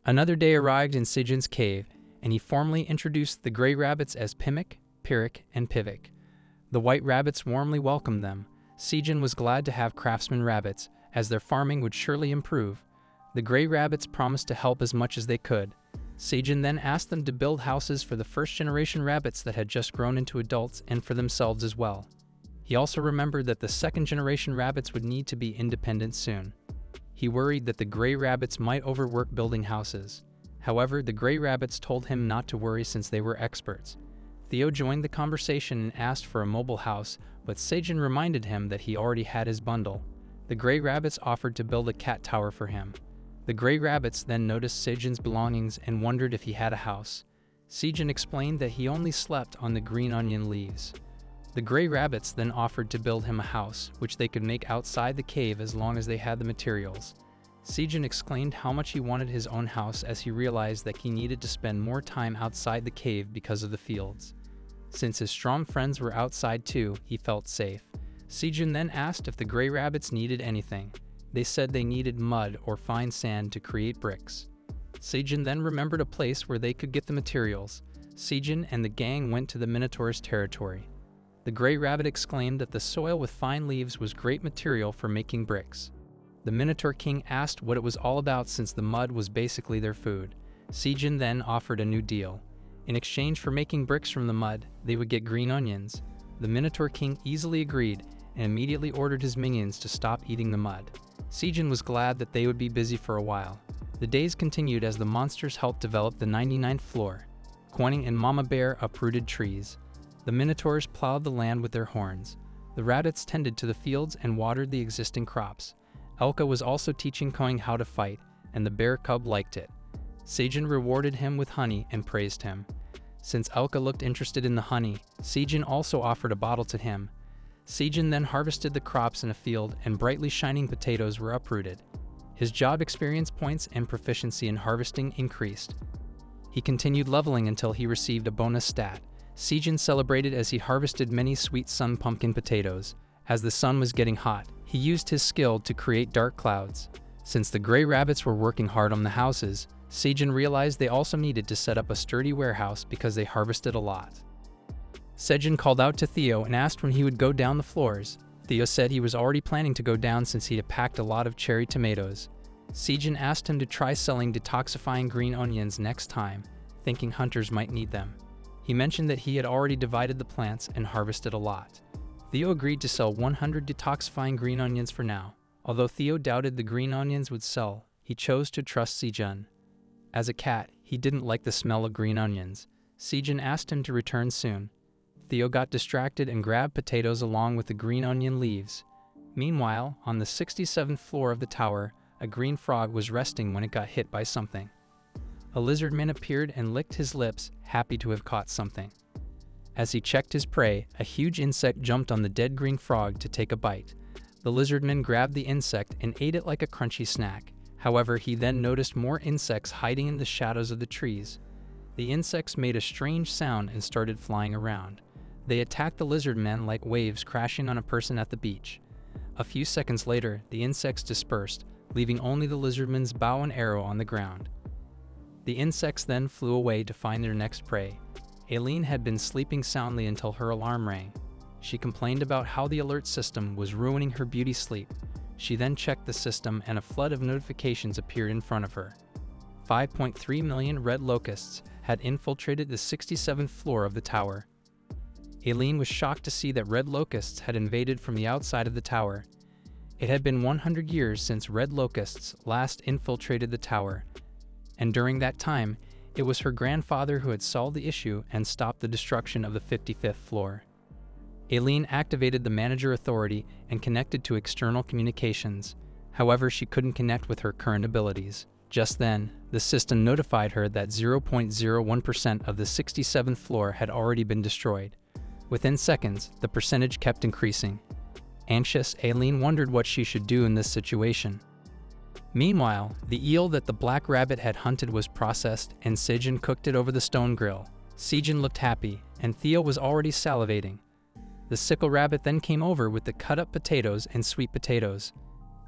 Another day arrived in Sejun's cave, and he formally introduced the gray rabbits as Pimik, Pirik, and Pivik. The white rabbits warmly welcomed them. Sejun was glad to have craftsman rabbits, as their farming would surely improve. The gray rabbits promised to help as much as they could. Sejun then asked them to build houses for the first-generation rabbits that had just grown into adults and for themselves as well. He also remembered that the second-generation rabbits would need to be independent soon. He worried that the gray rabbits might overwork building houses. However, the gray rabbits told him not to worry since they were experts. Theo joined the conversation and asked for a mobile house, but Sejun reminded him that he already had his bundle. The gray rabbits offered to build a cat tower for him. The gray rabbits then noticed Sejun's belongings and wondered if he had a house. Sejun explained that he only slept on the green onion leaves. The gray rabbits then offered to build him a house, which they could make outside the cave as long as they had the materials. Sejun explained how much he wanted his own house as he realized that he needed to spend more time outside the cave because of the fields. Since his strong friends were outside too, he felt safe. Sejun then asked if the gray rabbits needed anything. They said they needed mud or fine sand to create bricks. Sejun then remembered a place where they could get the materials. Sejun and the gang went to the Minotaur's territory. The gray rabbit exclaimed that the soil with fine leaves was great material for making bricks. The Minotaur King asked what it was all about since the mud was basically their food. Sejun then offered a new deal. In exchange for making bricks from the mud, they would get green onions. The Minotaur King easily agreed and immediately ordered his minions to stop eating the mud. Sejun was glad that they would be busy for a while. The days continued as the monsters helped develop the 99th floor. Quenning and Mama Bear uprooted trees. The Minotaurs plowed the land with their horns. The rabbits tended to the fields and watered the existing crops. Elka was also teaching Koing how to fight, and the bear cub liked it. Sejun rewarded him with honey and praised him. Since Elka looked interested in the honey, Sejun also offered a bottle to him. Sejun then harvested the crops in a field and brightly shining potatoes were uprooted. His job experience points and proficiency in harvesting increased. He continued leveling until he received a bonus stat. Sejun celebrated as he harvested many sweet sun pumpkin potatoes. As the sun was getting hot, he used his skill to create dark clouds. Since the gray rabbits were working hard on the houses, Sejun realized they also needed to set up a sturdy warehouse because they harvested a lot. Sejun called out to Theo and asked when he would go down the floors. Theo said he was already planning to go down since he had packed a lot of cherry tomatoes. Sejun asked him to try selling detoxifying green onions next time, thinking hunters might need them. He mentioned that he had already divided the plants and harvested a lot. Theo agreed to sell 100 detoxifying green onions for now. Although Theo doubted the green onions would sell, he chose to trust Sejun. As a cat, he didn't like the smell of green onions. Sejun asked him to return soon. Theo got distracted and grabbed potatoes along with the green onion leaves. Meanwhile, on the 67th floor of the tower, a green frog was resting when it got hit by something. A lizard man appeared and licked his lips, happy to have caught something. As he checked his prey, a huge insect jumped on the dead green frog to take a bite. The lizardman grabbed the insect and ate it like a crunchy snack. However, he then noticed more insects hiding in the shadows of the trees. The insects made a strange sound and started flying around. They attacked the lizardman like waves crashing on a person at the beach. A few seconds later, the insects dispersed, leaving only the lizardman's bow and arrow on the ground. The insects then flew away to find their next prey. Aileen had been sleeping soundly until her alarm rang. She complained about how the alert system was ruining her beauty sleep. She then checked the system and a flood of notifications appeared in front of her. 5.3 million red locusts had infiltrated the 67th floor of the tower. Aileen was shocked to see that red locusts had invaded from the outside of the tower. It had been 100 years since red locusts last infiltrated the tower, and during that time, it was her grandfather who had solved the issue and stopped the destruction of the 55th floor. Aileen activated the manager authority and connected to external communications. However, she couldn't connect with her current abilities. Just then, the system notified her that 0.01% of the 67th floor had already been destroyed. Within seconds, the percentage kept increasing. Anxious, Aileen wondered what she should do in this situation. Meanwhile, the eel that the black rabbit had hunted was processed and Sejun cooked it over the stone grill. Sejun looked happy, and Theo was already salivating. The sickle rabbit then came over with the cut-up potatoes and sweet potatoes.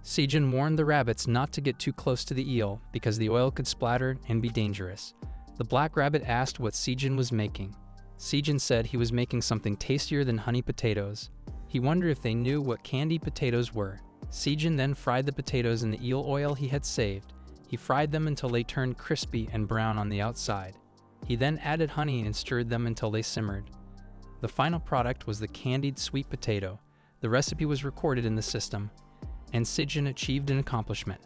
Sejun warned the rabbits not to get too close to the eel because the oil could splatter and be dangerous. The black rabbit asked what Sejun was making. Sejun said he was making something tastier than honey potatoes. He wondered if they knew what candied potatoes were. Sejun then fried the potatoes in the eel oil he had saved. He fried them until they turned crispy and brown on the outside. He then added honey and stirred them until they simmered. The final product was the candied sweet potato. The recipe was recorded in the system, and Sejun achieved an accomplishment.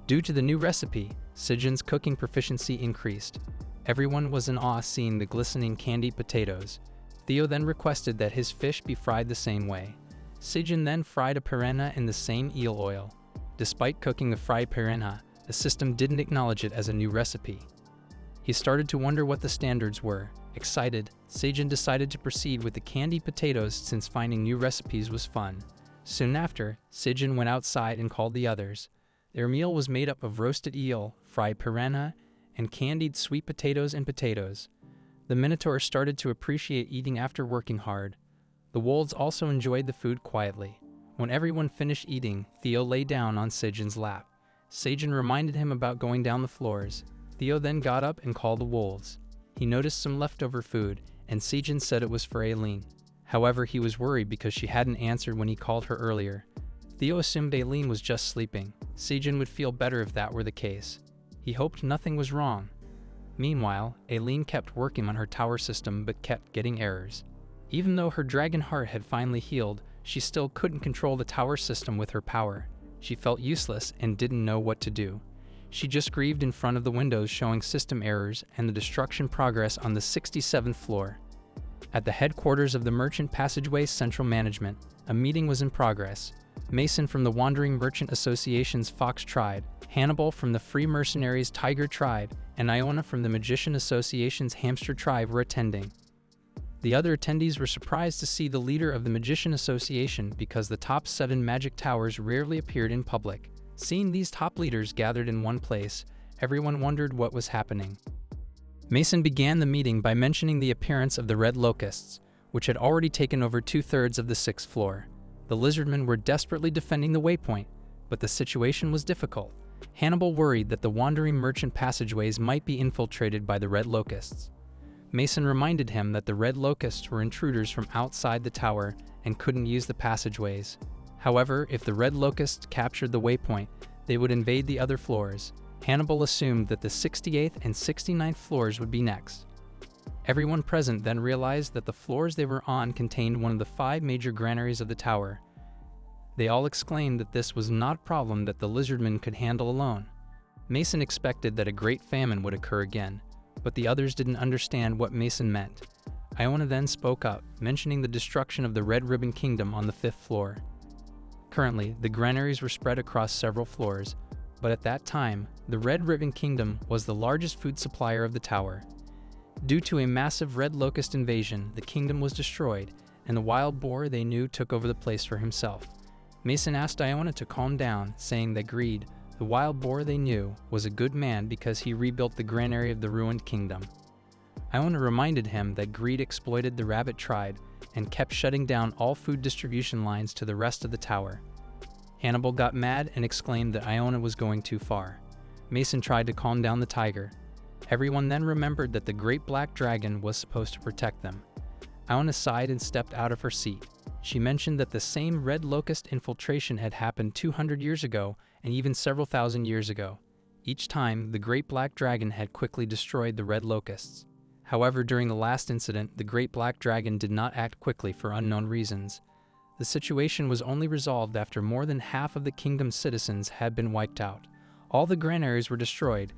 Due to the new recipe, Sejun's cooking proficiency increased. Everyone was in awe seeing the glistening candied potatoes. Theo then requested that his fish be fried the same way. Sejun then fried a piranha in the same eel oil. Despite cooking the fried piranha, the system didn't acknowledge it as a new recipe. He started to wonder what the standards were. Excited, Sejun decided to proceed with the candied potatoes since finding new recipes was fun. Soon after, Sejun went outside and called the others. Their meal was made up of roasted eel, fried piranha, and candied sweet potatoes and potatoes. The Minotaur started to appreciate eating after working hard. The wolves also enjoyed the food quietly. When everyone finished eating, Theo lay down on Sejun's lap. Sejun reminded him about going down the floors. Theo then got up and called the wolves. He noticed some leftover food, and Sejun said it was for Aileen. However, he was worried because she hadn't answered when he called her earlier. Theo assumed Aileen was just sleeping. Sejun would feel better if that were the case. He hoped nothing was wrong. Meanwhile, Aileen kept working on her tower system but kept getting errors. Even though her dragon heart had finally healed, she still couldn't control the tower system with her power. She felt useless and didn't know what to do. She just grieved in front of the windows showing system errors and the destruction progress on the 67th floor. At the headquarters of the Merchant Passageway Central Management, a meeting was in progress. Mason from the Wandering Merchant Association's Fox Tribe, Hannibal from the Free Mercenaries Tiger Tribe, and Iona from the Magician Association's Hamster Tribe were attending. The other attendees were surprised to see the leader of the Magician Association because the top 7 magic towers rarely appeared in public. Seeing these top leaders gathered in one place, everyone wondered what was happening. Mason began the meeting by mentioning the appearance of the red locusts, which had already taken over 2/3 of the 6th floor. The lizardmen were desperately defending the waypoint, but the situation was difficult. Hannibal worried that the wandering merchant passageways might be infiltrated by the red locusts. Mason reminded him that the red locusts were intruders from outside the tower and couldn't use the passageways. However, if the red locusts captured the waypoint, they would invade the other floors. Hannibal assumed that the 68th and 69th floors would be next. Everyone present then realized that the floors they were on contained one of the 5 major granaries of the tower. They all exclaimed that this was not a problem that the lizardmen could handle alone. Mason expected that a great famine would occur again, but the others didn't understand what Mason meant. Iona then spoke up, mentioning the destruction of the Red Ribbon Kingdom on the 5th floor. Currently, the granaries were spread across several floors, but at that time, the Red Ribbon Kingdom was the largest food supplier of the tower. Due to a massive red locust invasion, the kingdom was destroyed, and the wild boar they knew took over the place for himself. Mason asked Iona to calm down, saying that Greed, the wild boar they knew, was a good man because he rebuilt the granary of the ruined kingdom. Iona reminded him that Greed exploited the rabbit tribe and kept shutting down all food distribution lines to the rest of the tower. Hannibal got mad and exclaimed that Iona was going too far. Mason tried to calm down the tiger. Everyone then remembered that the great black dragon was supposed to protect them. Iona sighed and stepped out of her seat. She mentioned that the same red locust infiltration had happened 200 years ago and even several thousand years ago. Each time, the great black dragon had quickly destroyed the red locusts. However, during the last incident, the great black dragon did not act quickly for unknown reasons. The situation was only resolved after more than half of the kingdom's citizens had been wiped out. All the granaries were destroyed,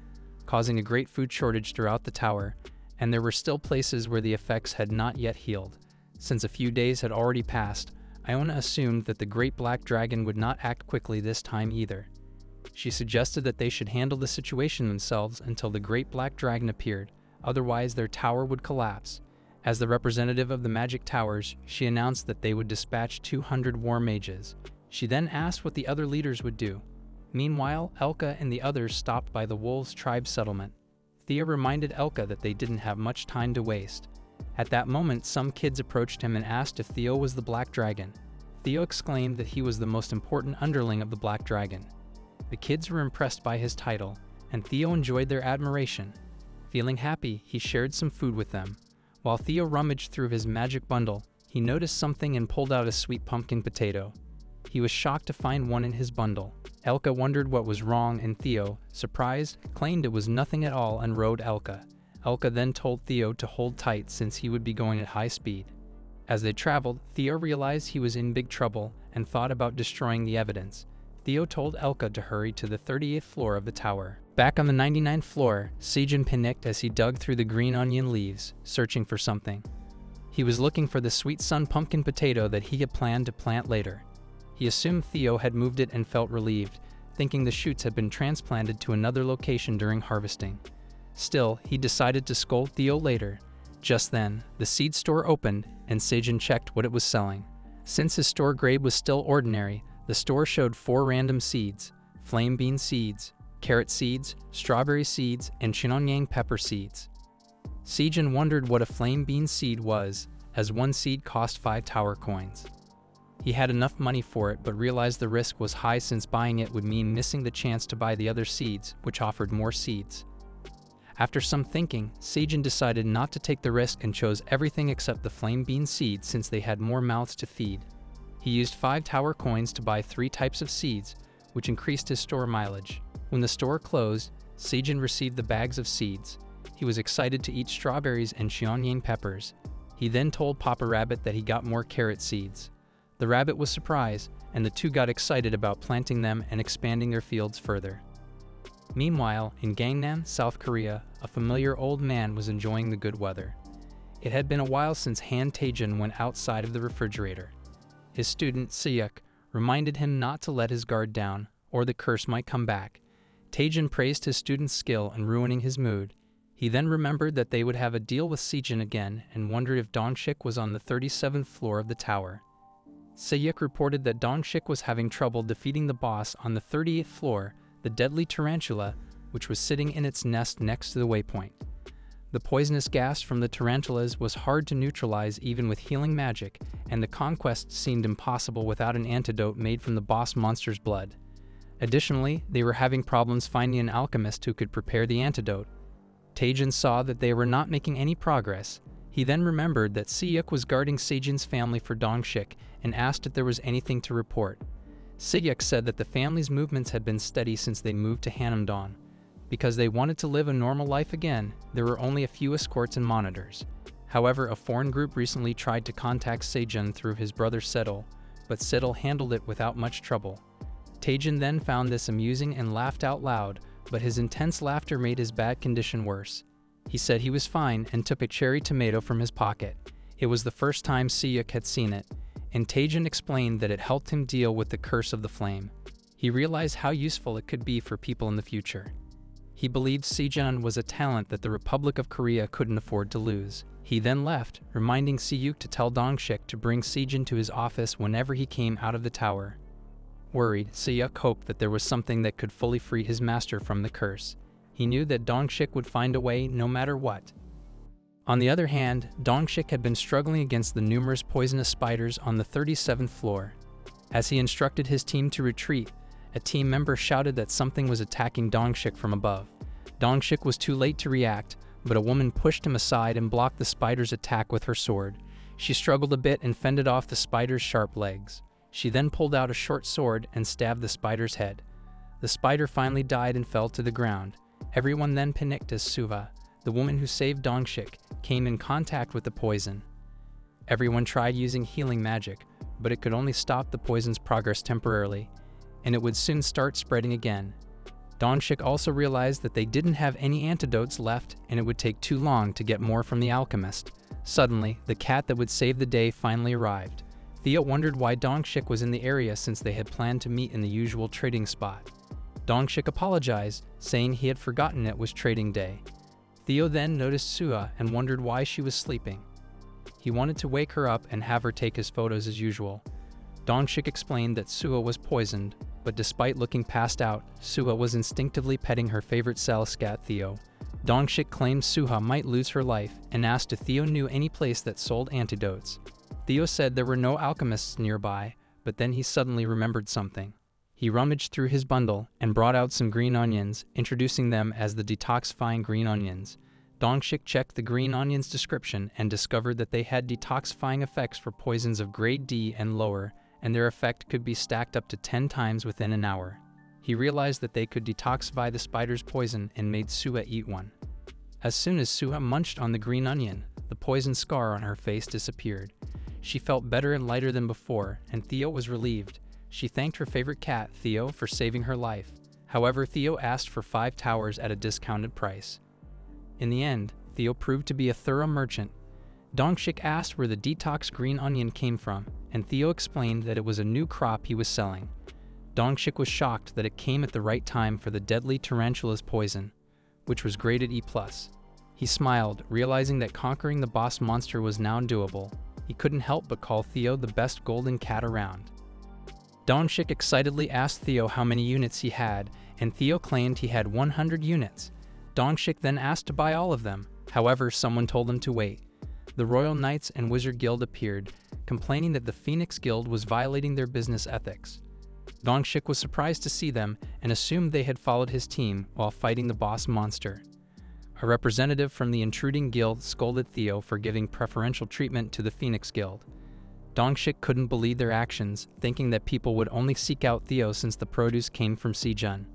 causing a great food shortage throughout the tower, and there were still places where the effects had not yet healed. Since a few days had already passed, Iona assumed that the great black dragon would not act quickly this time either. She suggested that they should handle the situation themselves until the great black dragon appeared, otherwise their tower would collapse. As the representative of the magic towers, she announced that they would dispatch 200 war mages. She then asked what the other leaders would do. Meanwhile, Elka and the others stopped by the Wolves' tribe settlement. Thea reminded Elka that they didn't have much time to waste. At that moment, some kids approached him and asked if Theo was the Black Dragon. Theo exclaimed that he was the most important underling of the Black Dragon. The kids were impressed by his title, and Theo enjoyed their admiration. Feeling happy, he shared some food with them. While Theo rummaged through his magic bundle, he noticed something and pulled out a sweet pumpkin potato. He was shocked to find one in his bundle. Elka wondered what was wrong, and Theo, surprised, claimed it was nothing at all and rode Elka. Elka then told Theo to hold tight since he would be going at high speed. As they traveled, Theo realized he was in big trouble and thought about destroying the evidence. Theo told Elka to hurry to the 38th floor of the tower. Back on the 99th floor, Sejun panicked as he dug through the green onion leaves, searching for something. He was looking for the sweet sun pumpkin potato that he had planned to plant later. He assumed Theo had moved it and felt relieved, thinking the shoots had been transplanted to another location during harvesting. Still, he decided to scold Theo later. Just then, the seed store opened, and Sejun checked what it was selling. Since his store grade was still ordinary, the store showed 4 random seeds: flame bean seeds, carrot seeds, strawberry seeds, and Chinyang pepper seeds. Sejun wondered what a flame bean seed was, as one seed cost 5 tower coins. He had enough money for it but realized the risk was high since buying it would mean missing the chance to buy the other seeds, which offered more seeds. After some thinking, Sejun decided not to take the risk and chose everything except the flame bean seed since they had more mouths to feed. He used 5 tower coins to buy 3 types of seeds, which increased his store mileage. When the store closed, Sejun received the bags of seeds. He was excited to eat strawberries and Chinyang peppers. He then told Papa Rabbit that he got more carrot seeds. The rabbit was surprised, and the two got excited about planting them and expanding their fields further. Meanwhile, in Gangnam, South Korea, a familiar old man was enjoying the good weather. It had been a while since Han Taejun went outside of the refrigerator. His student, Seyuk, reminded him not to let his guard down, or the curse might come back. Taejun praised his student's skill in ruining his mood. He then remembered that they would have a deal with Sejun again and wondered if Dongshik was on the 37th floor of the tower. Seyuk reported that Dongshik was having trouble defeating the boss on the 38th floor, the deadly tarantula, which was sitting in its nest next to the waypoint. The poisonous gas from the tarantulas was hard to neutralize even with healing magic, and the conquest seemed impossible without an antidote made from the boss monster's blood. Additionally, they were having problems finding an alchemist who could prepare the antidote. Taejun saw that they were not making any progress. He then remembered that Seyuk was guarding Sejun's family for Dongshik and asked if there was anything to report. Seyuk said that the family's movements had been steady since they moved to Hanamdong. Because they wanted to live a normal life again, there were only a few escorts and monitors. However, a foreign group recently tried to contact Sejun through his brother Settle, but Settle handled it without much trouble. Taejun then found this amusing and laughed out loud, but his intense laughter made his bad condition worse. He said he was fine and took a cherry tomato from his pocket. It was the first time Seyuk had seen it, and Taejun explained that it helped him deal with the curse of the flame. He realized how useful it could be for people in the future. He believed Sejun was a talent that the Republic of Korea couldn't afford to lose. He then left, reminding Seyuk to tell Dongshik to bring Sejun to his office whenever he came out of the tower. Worried, Seyuk hoped that there was something that could fully free his master from the curse. He knew that Dongshik would find a way no matter what. On the other hand, Dongshik had been struggling against the numerous poisonous spiders on the 37th floor. As he instructed his team to retreat, a team member shouted that something was attacking Dongshik from above. Dongshik was too late to react, but a woman pushed him aside and blocked the spider's attack with her sword. She struggled a bit and fended off the spider's sharp legs. She then pulled out a short sword and stabbed the spider's head. The spider finally died and fell to the ground. Everyone then panicked as Suva, the woman who saved Dongshik, came in contact with the poison. Everyone tried using healing magic, but it could only stop the poison's progress temporarily, and it would soon start spreading again. Dongshik also realized that they didn't have any antidotes left and it would take too long to get more from the alchemist. Suddenly, the cat that would save the day finally arrived. Theo wondered why Dongshik was in the area since they had planned to meet in the usual trading spot. Dongshik apologized, saying he had forgotten it was trading day. Theo then noticed Sua and wondered why she was sleeping. He wanted to wake her up and have her take his photos as usual. Dongshik explained that Sua was poisoned, but despite looking passed out, Sua was instinctively petting her favorite Salascat Theo. Dongshik claimed Suha might lose her life and asked if Theo knew any place that sold antidotes. Theo said there were no alchemists nearby, but then he suddenly remembered something. He rummaged through his bundle and brought out some green onions, introducing them as the detoxifying green onions. Dongshik checked the green onions' description and discovered that they had detoxifying effects for poisons of grade D and lower, and their effect could be stacked up to 10 times within an hour. He realized that they could detoxify the spider's poison and made Sua eat one. As soon as Sua munched on the green onion, the poison scar on her face disappeared. She felt better and lighter than before, and Theo was relieved. She thanked her favorite cat, Theo, for saving her life. However, Theo asked for 5 towers at a discounted price. In the end, Theo proved to be a thorough merchant. Dongshik asked where the detox green onion came from, and Theo explained that it was a new crop he was selling. Dongshik was shocked that it came at the right time for the deadly tarantula's poison, which was graded E+. He smiled, realizing that conquering the boss monster was now doable. He couldn't help but call Theo the best golden cat around. Dongshik excitedly asked Theo how many units he had, and Theo claimed he had 100 units. Dongshik then asked to buy all of them. However, someone told him to wait. The Royal Knights and Wizard Guild appeared, complaining that the Phoenix Guild was violating their business ethics. Dongshik was surprised to see them and assumed they had followed his team while fighting the boss monster. A representative from the intruding guild scolded Theo for giving preferential treatment to the Phoenix Guild. Dongshik couldn't believe their actions, thinking that people would only seek out Theo since the produce came from Sejun.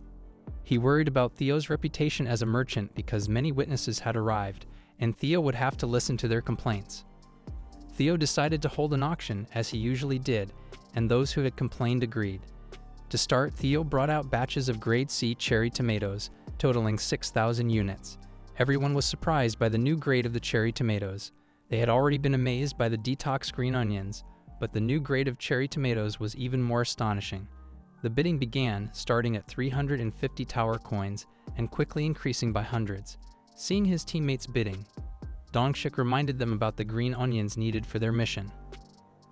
He worried about Theo's reputation as a merchant because many witnesses had arrived, and Theo would have to listen to their complaints. Theo decided to hold an auction, as he usually did, and those who had complained agreed. To start, Theo brought out batches of grade C cherry tomatoes, totaling 6,000 units. Everyone was surprised by the new grade of the cherry tomatoes. They had already been amazed by the detox green onions, but the new grade of cherry tomatoes was even more astonishing. The bidding began, starting at 350 tower coins and quickly increasing by hundreds. Seeing his teammates bidding, Dongshik reminded them about the green onions needed for their mission.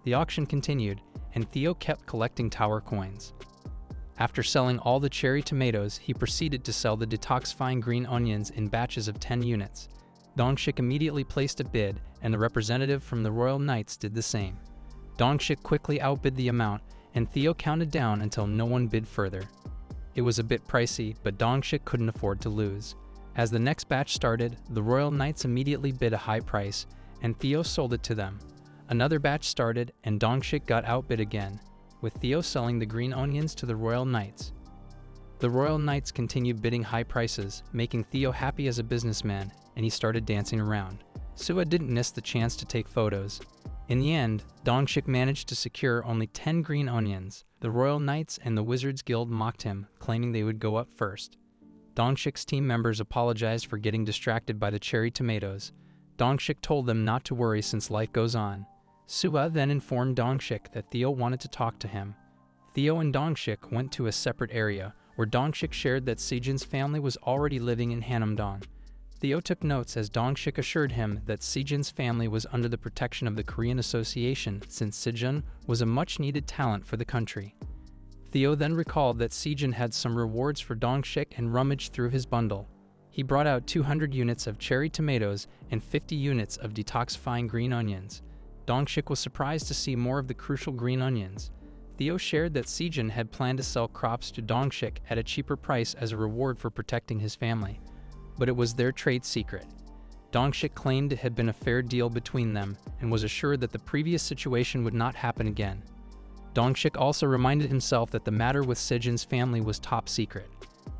The auction continued, and Theo kept collecting tower coins. After selling all the cherry tomatoes, he proceeded to sell the detoxifying green onions in batches of 10 units. Dongshik immediately placed a bid, and the representative from the Royal Knights did the same. Dongshik quickly outbid the amount, and Theo counted down until no one bid further. It was a bit pricey, but Dongshik couldn't afford to lose. As the next batch started, the Royal Knights immediately bid a high price, and Theo sold it to them. Another batch started, and Dongshik got outbid again, with Theo selling the green onions to the Royal Knights. The Royal Knights continued bidding high prices, making Theo happy as a businessman, and he started dancing around. Sua didn't miss the chance to take photos. In the end, Dongshik managed to secure only 10 green onions. The Royal Knights and the Wizards Guild mocked him, claiming they would go up first. Dongshik's team members apologized for getting distracted by the cherry tomatoes. Dongshik told them not to worry since life goes on. Sua then informed Dongshik that Theo wanted to talk to him. Theo and Dongshik went to a separate area, where Dongshik shared that Sejun's family was already living in Hanamdong. Theo took notes as Dongshik assured him that Sejun's family was under the protection of the Korean Association since Sejun was a much-needed talent for the country. Theo then recalled that Sejun had some rewards for Dongshik and rummaged through his bundle. He brought out 200 units of cherry tomatoes and 50 units of detoxifying green onions. Dongshik was surprised to see more of the crucial green onions. Theo shared that Sejun had planned to sell crops to Dongshik at a cheaper price as a reward for protecting his family, but it was their trade secret. Dongshik claimed it had been a fair deal between them and was assured that the previous situation would not happen again. Dongshik also reminded himself that the matter with Sejun's family was top secret.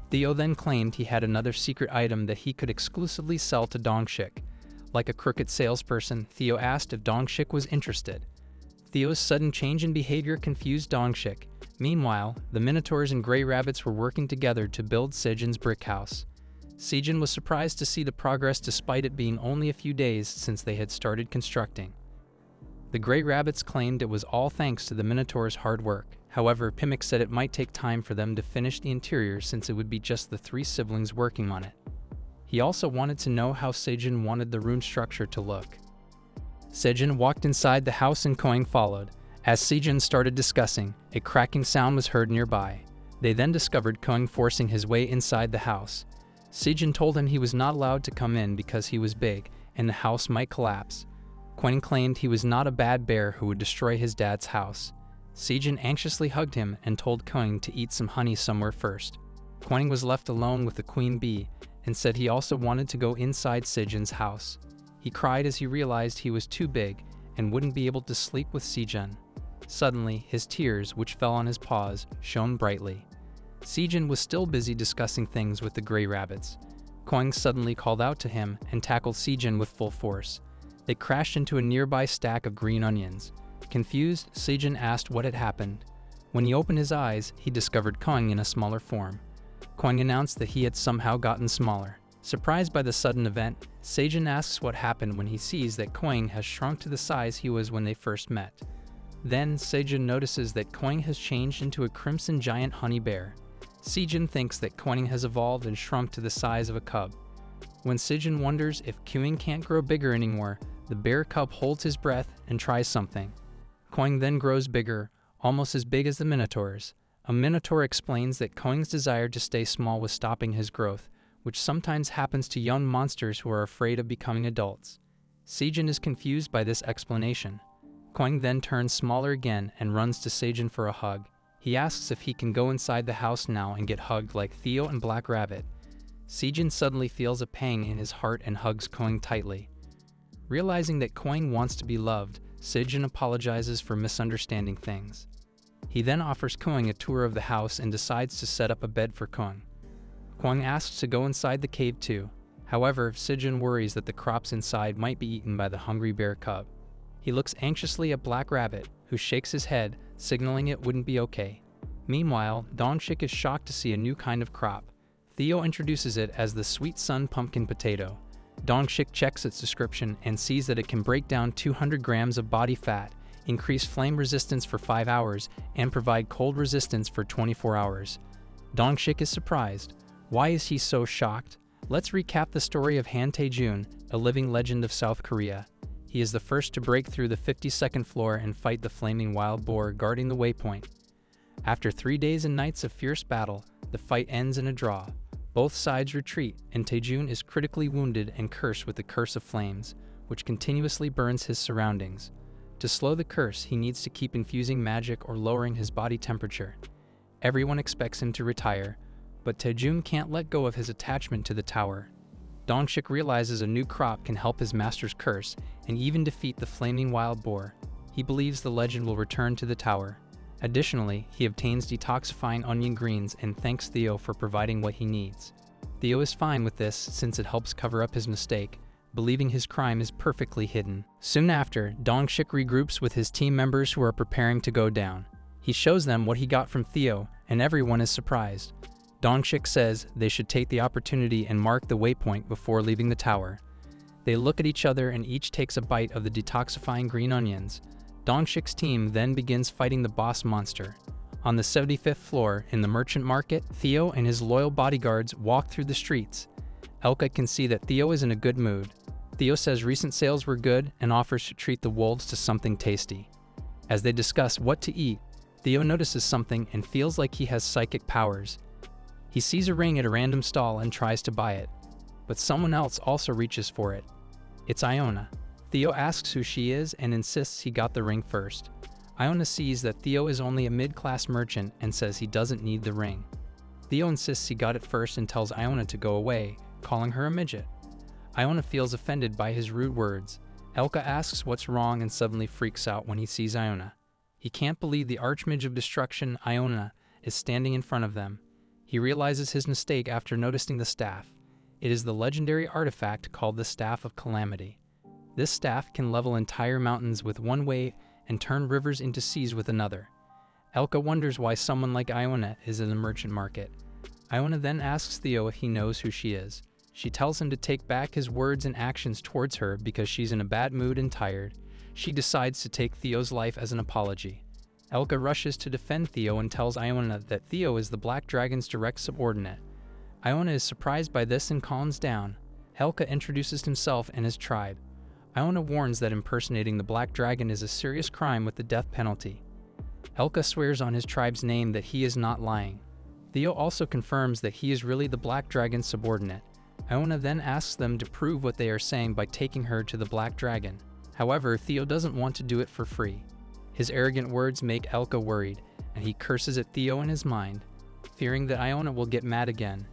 Theo then claimed he had another secret item that he could exclusively sell to Dongshik. Like a crooked salesperson, Theo asked if Dongshik was interested. Theo's sudden change in behavior confused Dongshik. Meanwhile, the Minotaurs and Grey Rabbits were working together to build Sejun's brick house. Sejun was surprised to see the progress despite it being only a few days since they had started constructing. The Grey Rabbits claimed it was all thanks to the Minotaur's hard work. However, Pimik said it might take time for them to finish the interior since it would be just the 3 siblings working on it. He also wanted to know how Sejun wanted the room structure to look. Sejun walked inside the house and Koing followed. As Sejun started discussing, a cracking sound was heard nearby. They then discovered Koing forcing his way inside the house. Sejun told him he was not allowed to come in because he was big and the house might collapse. Koing claimed he was not a bad bear who would destroy his dad's house. Sejun anxiously hugged him and told Koing to eat some honey somewhere first. Koing was left alone with the queen bee and said he also wanted to go inside Sejun's house. He cried as he realized he was too big and wouldn't be able to sleep with Sejun. Suddenly, his tears, which fell on his paws, shone brightly. Sejun was still busy discussing things with the gray rabbits. Koing suddenly called out to him and tackled Sejun with full force. They crashed into a nearby stack of green onions. Confused, Sejun asked what had happened. When he opened his eyes, he discovered Koing in a smaller form. Koing announced that he had somehow gotten smaller. Surprised by the sudden event, Sejun asks what happened when he sees that Koing has shrunk to the size he was when they first met. Then, Sejun notices that Koing has changed into a crimson giant honey bear. Sejun thinks that Koing has evolved and shrunk to the size of a cub. When Sejun wonders if Koing can't grow bigger anymore, the bear cub holds his breath and tries something. Koing then grows bigger, almost as big as the minotaurs. A minotaur explains that Koing's desire to stay small was stopping his growth, which sometimes happens to young monsters who are afraid of becoming adults. Sejun is confused by this explanation. Koing then turns smaller again and runs to Sejun for a hug. He asks if he can go inside the house now and get hugged like Theo and Black Rabbit. Sejun suddenly feels a pang in his heart and hugs Koing tightly. Realizing that Koing wants to be loved, Sejun apologizes for misunderstanding things. He then offers Koing a tour of the house and decides to set up a bed for Koing. Koing asks to go inside the cave too. However, Sejun worries that the crops inside might be eaten by the hungry bear cub. He looks anxiously at Black Rabbit, who shakes his head, signaling it wouldn't be okay. Meanwhile, Dongshik is shocked to see a new kind of crop. Theo introduces it as the sweet sun pumpkin potato. Dongshik checks its description and sees that it can break down 200 grams of body fat, increase flame resistance for 5 hours, and provide cold resistance for 24 hours. Dongshik is surprised. Why is he so shocked? Let's recap the story of Han Tae-jun, a living legend of South Korea. He is the first to break through the 52nd floor and fight the flaming wild boar guarding the waypoint. After 3 days and nights of fierce battle, the fight ends in a draw. Both sides retreat, and Tae-jun is critically wounded and cursed with the Curse of Flames, which continuously burns his surroundings. To slow the curse, he needs to keep infusing magic or lowering his body temperature. Everyone expects him to retire, but Tae-jun can't let go of his attachment to the tower. Dongshik realizes a new crop can help his master's curse and even defeat the flaming wild boar. He believes the legend will return to the tower. Additionally, he obtains detoxifying onion greens and thanks Theo for providing what he needs. Theo is fine with this since it helps cover up his mistake, believing his crime is perfectly hidden. Soon after, Dongshik regroups with his team members who are preparing to go down. He shows them what he got from Theo, and everyone is surprised. Dongshik says they should take the opportunity and mark the waypoint before leaving the tower. They look at each other and each takes a bite of the detoxifying green onions. Dongshik's team then begins fighting the boss monster. On the 75th floor, in the merchant market, Theo and his loyal bodyguards walk through the streets. Elka can see that Theo is in a good mood. Theo says recent sales were good and offers to treat the wolves to something tasty. As they discuss what to eat, Theo notices something and feels like he has psychic powers. He sees a ring at a random stall and tries to buy it, but someone else also reaches for it. It's Iona. Theo asks who she is and insists he got the ring first. Iona sees that Theo is only a mid-class merchant and says he doesn't need the ring. Theo insists he got it first and tells Iona to go away, calling her a midget. Iona feels offended by his rude words. Elka asks what's wrong and suddenly freaks out when he sees Iona. He can't believe the Archmage of Destruction, Iona, is standing in front of them. He realizes his mistake after noticing the staff. It is the legendary artifact called the Staff of Calamity. This staff can level entire mountains with one wave and turn rivers into seas with another. Elka wonders why someone like Iona is in the merchant market. Iona then asks Theo if he knows who she is. She tells him to take back his words and actions towards her because she's in a bad mood and tired. She decides to take Theo's life as an apology. Elka rushes to defend Theo and tells Iona that Theo is the Black Dragon's direct subordinate. Iona is surprised by this and calms down. Elka introduces himself and his tribe. Iona warns that impersonating the Black Dragon is a serious crime with the death penalty. Elka swears on his tribe's name that he is not lying. Theo also confirms that he is really the Black Dragon's subordinate. Iona then asks them to prove what they are saying by taking her to the Black Dragon. However, Theo doesn't want to do it for free. His arrogant words make Elka worried, and he curses at Theo in his mind, fearing that Iona will get mad again.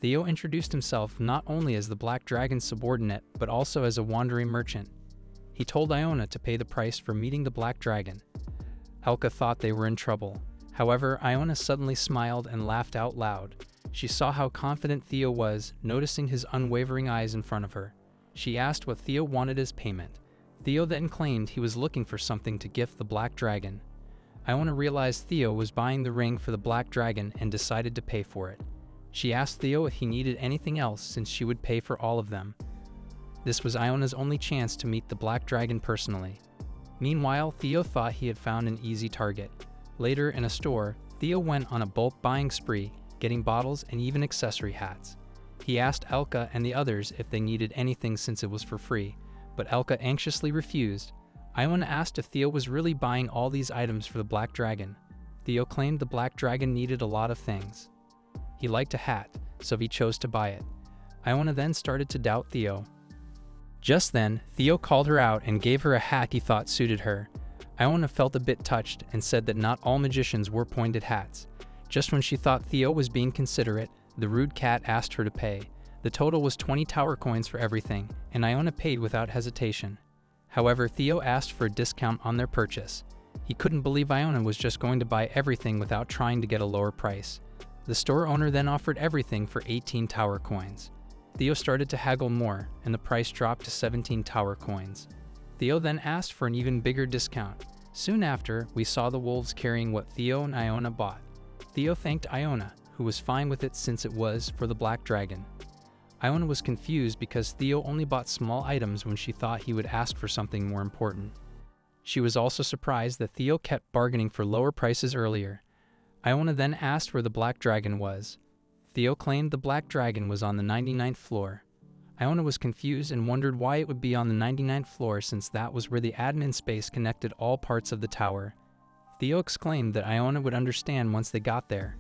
Theo introduced himself not only as the Black Dragon's subordinate, but also as a wandering merchant. He told Iona to pay the price for meeting the Black Dragon. Elka thought they were in trouble. However, Iona suddenly smiled and laughed out loud. She saw how confident Theo was, noticing his unwavering eyes in front of her. She asked what Theo wanted as payment. Theo then claimed he was looking for something to gift the Black Dragon. Iona realized Theo was buying the ring for the Black Dragon and decided to pay for it. She asked Theo if he needed anything else since she would pay for all of them. This was Iona's only chance to meet the Black Dragon personally. Meanwhile, Theo thought he had found an easy target. Later, in a store, Theo went on a bulk buying spree, getting bottles and even accessory hats. He asked Elka and the others if they needed anything since it was for free, but Elka anxiously refused. Iona asked if Theo was really buying all these items for the Black Dragon. Theo claimed the Black Dragon needed a lot of things. He liked a hat, so he chose to buy it. Iona then started to doubt Theo. Just then, Theo called her out and gave her a hat he thought suited her. Iona felt a bit touched and said that not all magicians wore pointed hats. Just when she thought Theo was being considerate, the rude cat asked her to pay. The total was 20 tower coins for everything, and Iona paid without hesitation. However, Theo asked for a discount on their purchase. He couldn't believe Iona was just going to buy everything without trying to get a lower price. The store owner then offered everything for 18 tower coins. Theo started to haggle more, and the price dropped to 17 tower coins. Theo then asked for an even bigger discount. Soon after, we saw the wolves carrying what Theo and Iona bought. Theo thanked Iona, who was fine with it since it was for the Black Dragon. Iona was confused because Theo only bought small items when she thought he would ask for something more important. She was also surprised that Theo kept bargaining for lower prices earlier. Iona then asked where the Black Dragon was. Theo claimed the Black Dragon was on the 99th floor. Iona was confused and wondered why it would be on the 99th floor since that was where the admin space connected all parts of the tower. Theo exclaimed that Iona would understand once they got there.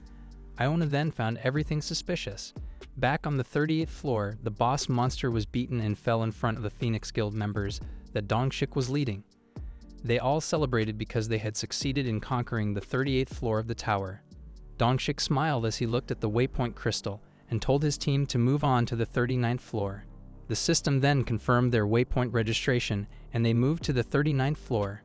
Iona then found everything suspicious. Back on the 38th floor, the boss monster was beaten and fell in front of the Phoenix Guild members that Dongshik was leading. They all celebrated because they had succeeded in conquering the 38th floor of the tower. Dongshik smiled as he looked at the waypoint crystal and told his team to move on to the 39th floor. The system then confirmed their waypoint registration and they moved to the 39th floor.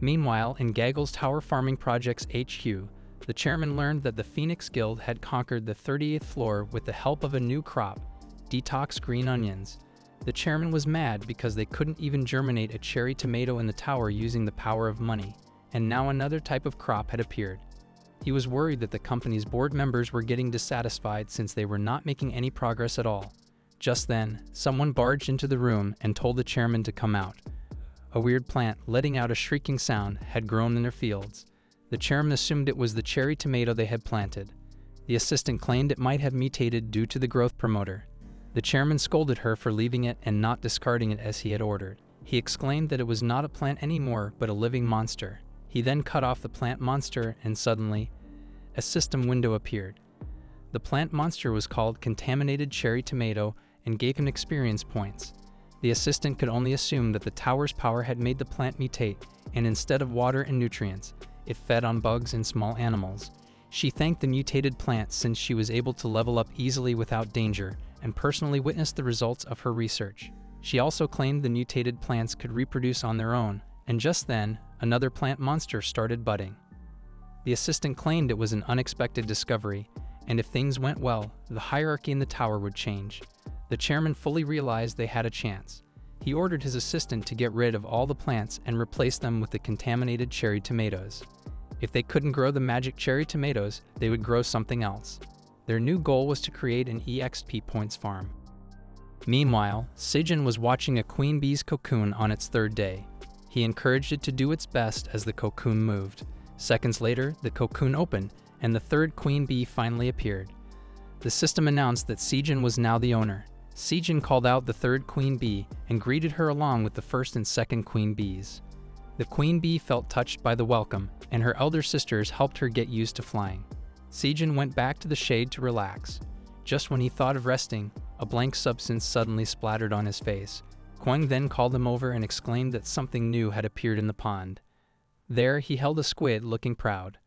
Meanwhile, in Gaggle's Tower Farming Project's HQ, the chairman learned that the Phoenix Guild had conquered the 38th floor with the help of a new crop, detox green onions. The chairman was mad because they couldn't even germinate a cherry tomato in the tower using the power of money, and now another type of crop had appeared. He was worried that the company's board members were getting dissatisfied since they were not making any progress at all. Just then, someone barged into the room and told the chairman to come out. A weird plant, letting out a shrieking sound, had grown in their fields. The chairman assumed it was the cherry tomato they had planted. The assistant claimed it might have mutated due to the growth promoter. The chairman scolded her for leaving it and not discarding it as he had ordered. He exclaimed that it was not a plant anymore, but a living monster. He then cut off the plant monster and suddenly, a system window appeared. The plant monster was called Contaminated Cherry Tomato and gave him experience points. The assistant could only assume that the tower's power had made the plant mutate, and instead of water and nutrients, it fed on bugs and small animals. She thanked the mutated plant since she was able to level up easily without danger, and personally witnessed the results of her research. She also claimed the mutated plants could reproduce on their own, and just then, another plant monster started budding. The assistant claimed it was an unexpected discovery, and if things went well, the hierarchy in the tower would change. The chairman fully realized they had a chance. He ordered his assistant to get rid of all the plants and replace them with the contaminated cherry tomatoes. If they couldn't grow the magic cherry tomatoes, they would grow something else. Their new goal was to create an EXP points farm. Meanwhile, Sejun was watching a queen bee's cocoon on its third day. He encouraged it to do its best as the cocoon moved. Seconds later, the cocoon opened, and the third queen bee finally appeared. The system announced that Sejun was now the owner. Sejun called out the third queen bee and greeted her along with the first and second queen bees. The queen bee felt touched by the welcome, and her elder sisters helped her get used to flying. Sejun went back to the shade to relax. Just when he thought of resting, a blank substance suddenly splattered on his face. Kwang then called him over and exclaimed that something new had appeared in the pond. There, he held a squid, looking proud.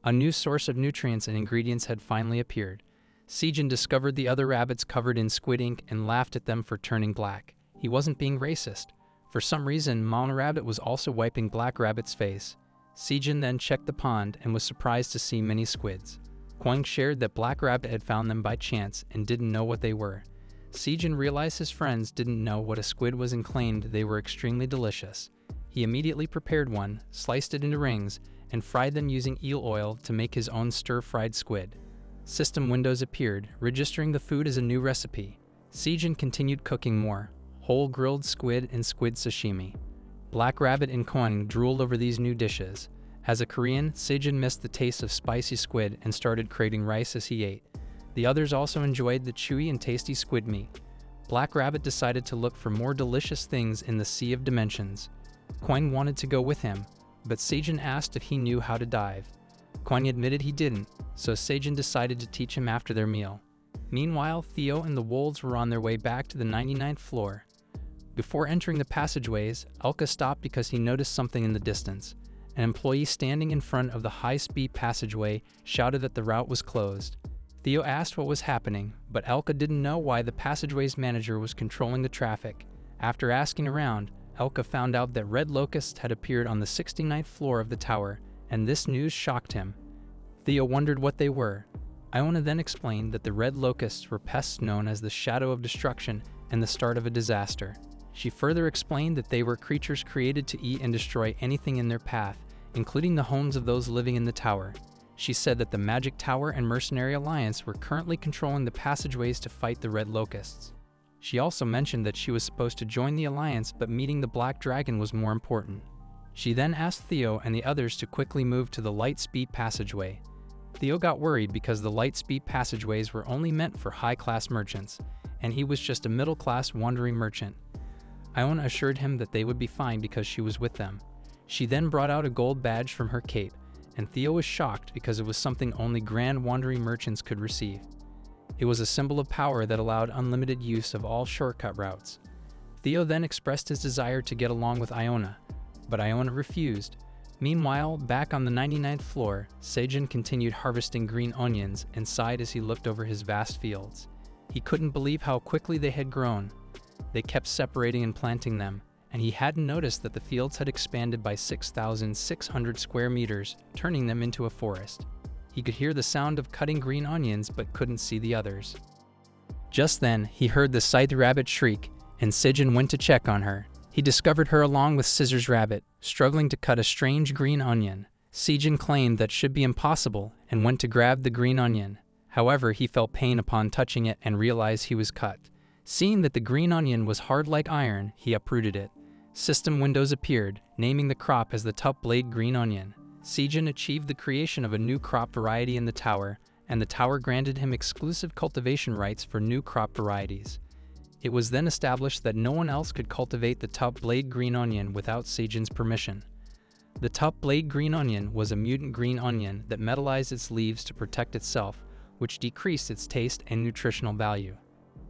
A new source of nutrients and ingredients had finally appeared. Sejun discovered the other rabbits covered in squid ink and laughed at them for turning black. He wasn't being racist. For some reason, Mama Rabbit was also wiping Black Rabbit's face. Sejun then checked the pond and was surprised to see many squids. Kwang shared that Black Rabbit had found them by chance and didn't know what they were. Sejun realized his friends didn't know what a squid was and claimed they were extremely delicious. He immediately prepared one, sliced it into rings, and fried them using eel oil to make his own stir-fried squid. System windows appeared, registering the food as a new recipe. Sejun continued cooking more, whole grilled squid and squid sashimi. Black Rabbit and Kwang drooled over these new dishes. As a Korean, Sejun missed the taste of spicy squid and started craving rice as he ate. The others also enjoyed the chewy and tasty squid meat. Black Rabbit decided to look for more delicious things in the Sea of Dimensions. Kwang wanted to go with him, but Sejun asked if he knew how to dive. Kwang admitted he didn't, so Sejun decided to teach him after their meal. Meanwhile, Theo and the wolves were on their way back to the 99th floor. Before entering the passageways, Elka stopped because he noticed something in the distance. An employee standing in front of the high-speed passageway shouted that the route was closed. Theo asked what was happening, but Elka didn't know why the passageway's manager was controlling the traffic. After asking around, Elka found out that red locusts had appeared on the 69th floor of the tower, and this news shocked him. Theo wondered what they were. Iona then explained that the red locusts were pests known as the Shadow of Destruction and the start of a disaster. She further explained that they were creatures created to eat and destroy anything in their path, including the homes of those living in the tower. She said that the Magic Tower and Mercenary Alliance were currently controlling the passageways to fight the red locusts. She also mentioned that she was supposed to join the alliance, but meeting the Black Dragon was more important. She then asked Theo and the others to quickly move to the light-speed passageway. Theo got worried because the light-speed passageways were only meant for high-class merchants, and he was just a middle-class wandering merchant. Iona assured him that they would be fine because she was with them. She then brought out a gold badge from her cape, and Theo was shocked because it was something only grand wandering merchants could receive. It was a symbol of power that allowed unlimited use of all shortcut routes. Theo then expressed his desire to get along with Iona, but Iona refused. Meanwhile, back on the 99th floor, Sejun continued harvesting green onions and sighed as he looked over his vast fields. He couldn't believe how quickly they had grown. They kept separating and planting them, and he hadn't noticed that the fields had expanded by 6,600 square meters, turning them into a forest. He could hear the sound of cutting green onions but couldn't see the others. Just then, he heard the Scythe Rabbit shriek, and Sejun went to check on her. He discovered her along with Scissors Rabbit, struggling to cut a strange green onion. Sejun claimed that should be impossible and went to grab the green onion. However, he felt pain upon touching it and realized he was cut. Seeing that the green onion was hard like iron, he uprooted it. System windows appeared, naming the crop as the top blade green onion. Sejun achieved the creation of a new crop variety in the tower, and the tower granted him exclusive cultivation rights for new crop varieties. It was then established that no one else could cultivate the top blade green onion without Sejun's permission. The top blade green onion was a mutant green onion that metallized its leaves to protect itself, which decreased its taste and nutritional value.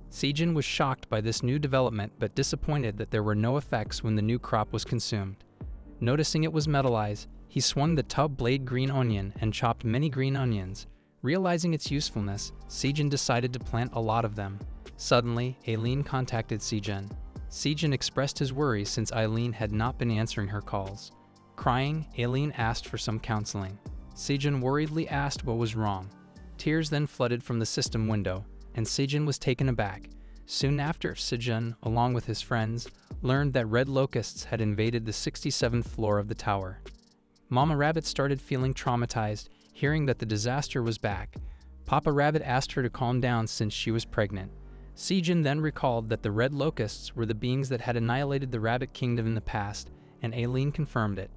Sejun was shocked by this new development but disappointed that there were no effects when the new crop was consumed. Noticing it was metallized, he swung the tub blade green onion and chopped many green onions. Realizing its usefulness, Sejun decided to plant a lot of them. Suddenly, Aileen contacted Sejun. Sejun expressed his worries since Aileen had not been answering her calls. Crying, Aileen asked for some counseling. Sejun worriedly asked what was wrong. Tears then flooded from the system window, and Sejun was taken aback. Soon after, Sejun, along with his friends, learned that red locusts had invaded the 67th floor of the tower. Mama Rabbit started feeling traumatized, hearing that the disaster was back. Papa Rabbit asked her to calm down since she was pregnant. Sejun then recalled that the red locusts were the beings that had annihilated the Rabbit Kingdom in the past, and Aileen confirmed it.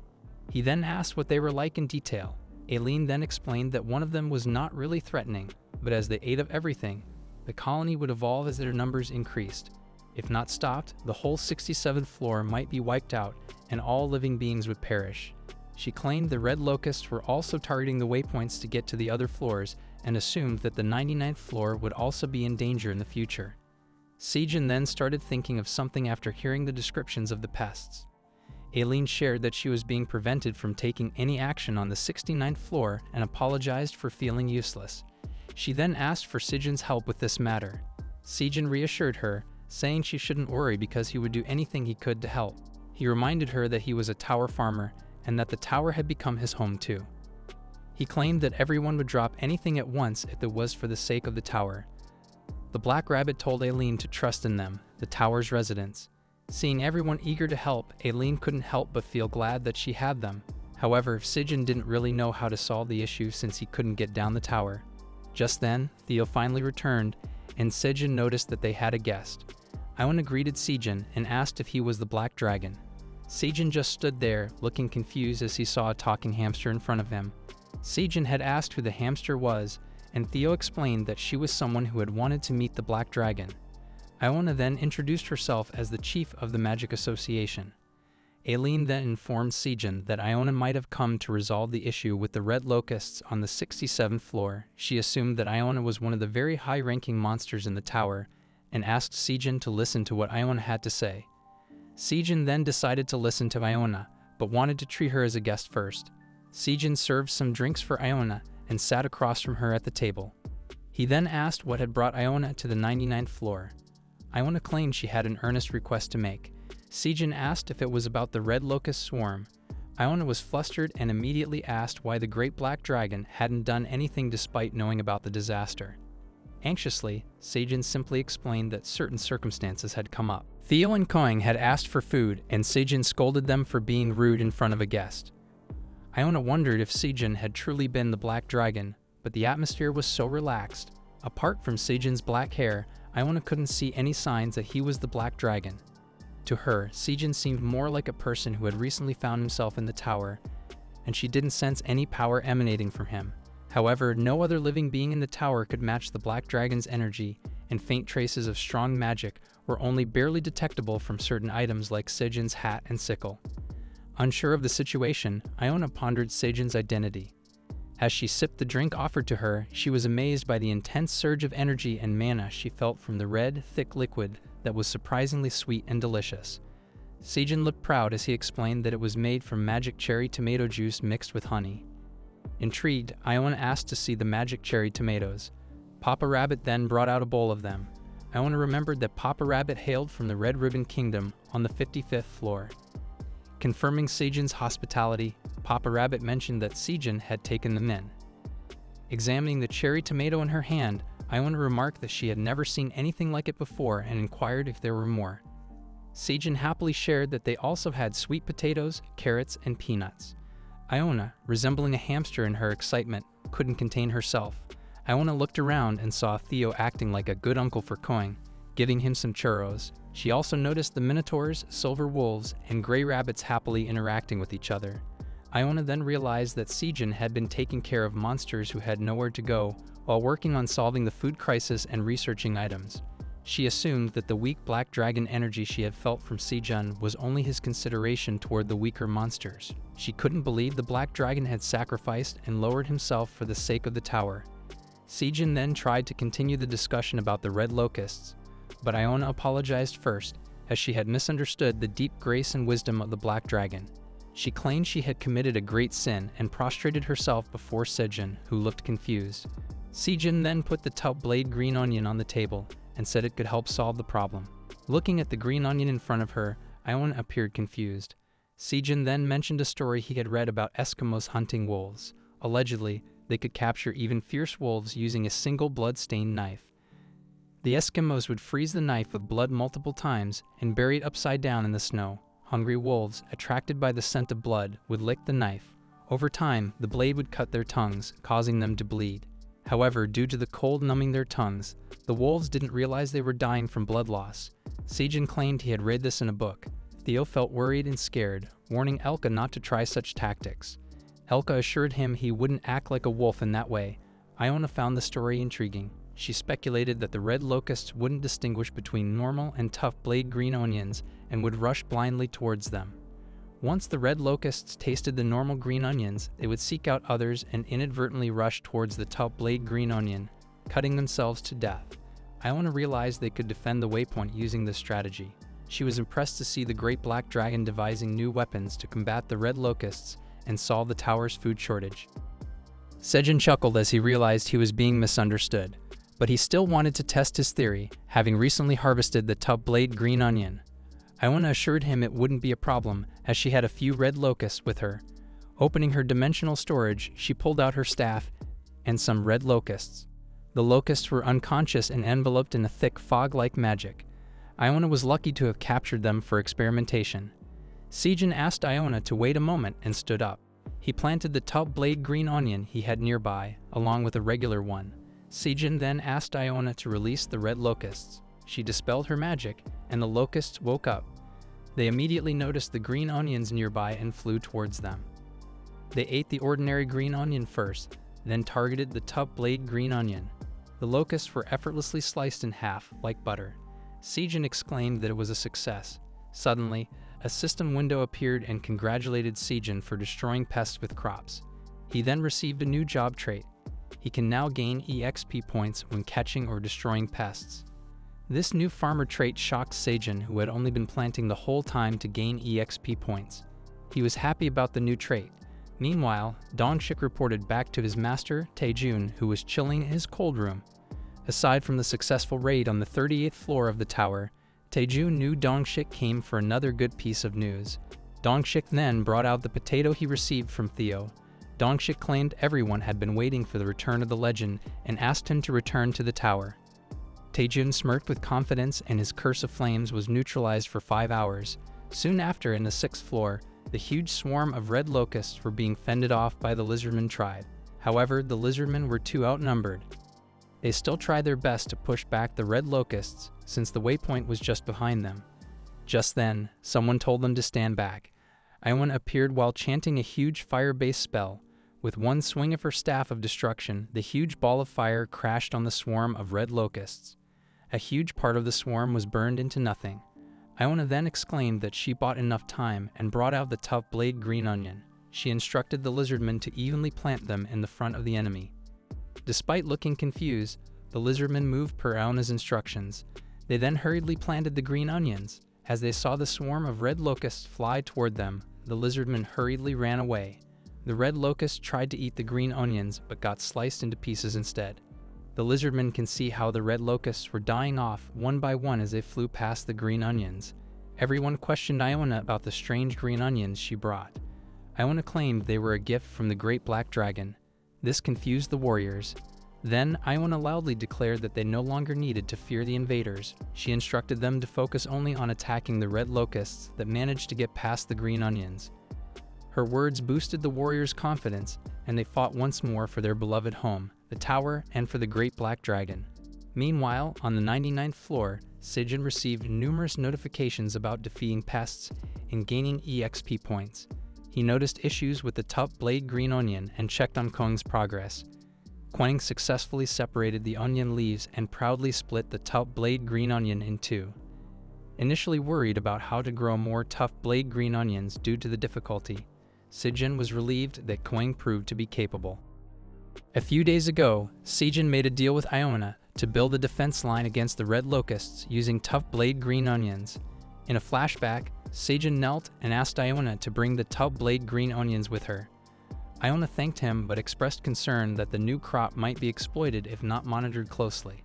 He then asked what they were like in detail. Aileen then explained that one of them was not really threatening, but as they ate of everything, the colony would evolve as their numbers increased. If not stopped, the whole 67th floor might be wiped out, and all living beings would perish. She claimed the red locusts were also targeting the waypoints to get to the other floors, and assumed that the 99th floor would also be in danger in the future. Sejun then started thinking of something after hearing the descriptions of the pests. Aileen shared that she was being prevented from taking any action on the 69th floor and apologized for feeling useless. She then asked for Sejun's help with this matter. Sejun reassured her, saying she shouldn't worry because he would do anything he could to help. He reminded her that he was a tower farmer and that the tower had become his home too. He claimed that everyone would drop anything at once if it was for the sake of the tower. The Black Rabbit told Aileen to trust in them, the tower's residents. Seeing everyone eager to help, Aileen couldn't help but feel glad that she had them. However, Sejun didn't really know how to solve the issue since he couldn't get down the tower. Just then, Theo finally returned, and Sejun noticed that they had a guest. Iona greeted Sejun and asked if he was the Black Dragon. Sejun just stood there, looking confused as he saw a talking hamster in front of him. Sejun had asked who the hamster was, and Theo explained that she was someone who had wanted to meet the Black Dragon. Iona then introduced herself as the chief of the Magic Association. Aileen then informed Sejun that Iona might have come to resolve the issue with the red locusts on the 67th floor. She assumed that Iona was one of the very high-ranking monsters in the tower, and asked Sejun to listen to what Iona had to say. Sejun then decided to listen to Iona, but wanted to treat her as a guest first. Sejun served some drinks for Iona and sat across from her at the table. He then asked what had brought Iona to the 99th floor. Iona claimed she had an earnest request to make. Sejun asked if it was about the red locust swarm. Iona was flustered and immediately asked why the Great Black Dragon hadn't done anything despite knowing about the disaster. Anxiously, Sejun simply explained that certain circumstances had come up. Theo and Koing had asked for food, and Sejun scolded them for being rude in front of a guest. Iona wondered if Sejun had truly been the Black Dragon, but the atmosphere was so relaxed. Apart from Sejun's black hair, Iona couldn't see any signs that he was the Black Dragon. To her, Sejun seemed more like a person who had recently found himself in the tower, and she didn't sense any power emanating from him. However, no other living being in the tower could match the Black Dragon's energy, and faint traces of strong magic were only barely detectable from certain items like Sejun's hat and sickle. Unsure of the situation, Iona pondered Sejun's identity. As she sipped the drink offered to her, she was amazed by the intense surge of energy and mana she felt from the red, thick liquid that was surprisingly sweet and delicious. Sejun looked proud as he explained that it was made from magic cherry tomato juice mixed with honey. Intrigued, Iona asked to see the magic cherry tomatoes. Papa Rabbit then brought out a bowl of them. Iona remembered that Papa Rabbit hailed from the Red Ribbon Kingdom on the 55th floor. Confirming Sejun's hospitality, Papa Rabbit mentioned that Sejun had taken them in. Examining the cherry tomato in her hand, Iona remarked that she had never seen anything like it before and inquired if there were more. Sejun happily shared that they also had sweet potatoes, carrots, and peanuts. Iona, resembling a hamster in her excitement, couldn't contain herself. Iona looked around and saw Theo acting like a good uncle for Koing, giving him some churros. She also noticed the minotaurs, silver wolves, and gray rabbits happily interacting with each other. Iona then realized that Sejun had been taking care of monsters who had nowhere to go while working on solving the food crisis and researching items. She assumed that the weak Black Dragon energy she had felt from Sejun was only his consideration toward the weaker monsters. She couldn't believe the Black Dragon had sacrificed and lowered himself for the sake of the tower. Sejun then tried to continue the discussion about the red locusts, but Iona apologized first, as she had misunderstood the deep grace and wisdom of the Black Dragon. She claimed she had committed a great sin and prostrated herself before Sejun, who looked confused. Sejun then put the top blade green onion on the table and said it could help solve the problem. Looking at the green onion in front of her, Iona appeared confused. Sejun then mentioned a story he had read about Eskimos hunting wolves. Allegedly, they could capture even fierce wolves using a single blood-stained knife. The Eskimos would freeze the knife with blood multiple times and bury it upside down in the snow. Hungry wolves, attracted by the scent of blood, would lick the knife. Over time, the blade would cut their tongues, causing them to bleed. However, due to the cold numbing their tongues, the wolves didn't realize they were dying from blood loss. Sejun claimed he had read this in a book. Theo felt worried and scared, warning Elka not to try such tactics. Elka assured him he wouldn't act like a wolf in that way. Iona found the story intriguing. She speculated that the red locusts wouldn't distinguish between normal and tough blade green onions and would rush blindly towards them. Once the red locusts tasted the normal green onions, they would seek out others and inadvertently rush towards the tough blade green onion, cutting themselves to death. Iona realized they could defend the waypoint using this strategy. She was impressed to see the great black dragon devising new weapons to combat the red locusts and solve the tower's food shortage. Sejun chuckled as he realized he was being misunderstood, but he still wanted to test his theory, having recently harvested the top-blade green onion. Iona assured him it wouldn't be a problem, as she had a few red locusts with her. Opening her dimensional storage, she pulled out her staff and some red locusts. The locusts were unconscious and enveloped in a thick fog-like magic. Iona was lucky to have captured them for experimentation. Sejun asked Iona to wait a moment and stood up. He planted the top-blade green onion he had nearby, along with a regular one. Sejun then asked Iona to release the red locusts. She dispelled her magic, and the locusts woke up. They immediately noticed the green onions nearby and flew towards them. They ate the ordinary green onion first, then targeted the top-blade green onion. The locusts were effortlessly sliced in half, like butter. Sejun exclaimed that it was a success. Suddenly, a system window appeared and congratulated Sejun for destroying pests with crops. He then received a new job trait. He can now gain EXP points when catching or destroying pests. This new farmer trait shocked Sejun, who had only been planting the whole time to gain EXP points. He was happy about the new trait. Meanwhile, Dongshik reported back to his master, Taejun, who was chilling in his cold room. Aside from the successful raid on the 38th floor of the tower, Taejun knew Dongshik came for another good piece of news. Dongshik then brought out the potato he received from Theo. Dongshik claimed everyone had been waiting for the return of the legend and asked him to return to the tower. Taejun smirked with confidence, and his curse of flames was neutralized for 5 hours. Soon after, in the 6th floor, the huge swarm of red locusts were being fended off by the lizardman tribe. However, the lizardmen were too outnumbered. They still tried their best to push back the red locusts, since the waypoint was just behind them. Just then, someone told them to stand back. Iona appeared while chanting a huge fire-based spell. With one swing of her staff of destruction, the huge ball of fire crashed on the swarm of red locusts. A huge part of the swarm was burned into nothing. Iona then exclaimed that she bought enough time and brought out the top-blade green onion. She instructed the lizardmen to evenly plant them in the front of the enemy. Despite looking confused, the lizardmen moved per Iona's instructions. They then hurriedly planted the green onions. As they saw the swarm of red locusts fly toward them, the lizardmen hurriedly ran away. The red locusts tried to eat the green onions, but got sliced into pieces instead. The lizardmen can see how the red locusts were dying off one by one as they flew past the green onions. Everyone questioned Iona about the strange green onions she brought. Iona claimed they were a gift from the great black dragon. This confused the warriors. Then, Iona loudly declared that they no longer needed to fear the invaders. She instructed them to focus only on attacking the red locusts that managed to get past the green onions. Her words boosted the warriors' confidence, and they fought once more for their beloved home, the tower, and for the great black dragon. Meanwhile, on the 99th floor, Sejun received numerous notifications about defeating pests and gaining EXP points. He noticed issues with the top-blade green onion and checked on Kong's progress. Quang successfully separated the onion leaves and proudly split the top-blade green onion in two. Initially worried about how to grow more tough-blade green onions due to the difficulty, Sejun was relieved that Quang proved to be capable. A few days ago, Sejun made a deal with Iona to build a defense line against the red locusts using tough-blade green onions. In a flashback, Sejun knelt and asked Iona to bring the top-blade green onions with her. Iona thanked him but expressed concern that the new crop might be exploited if not monitored closely.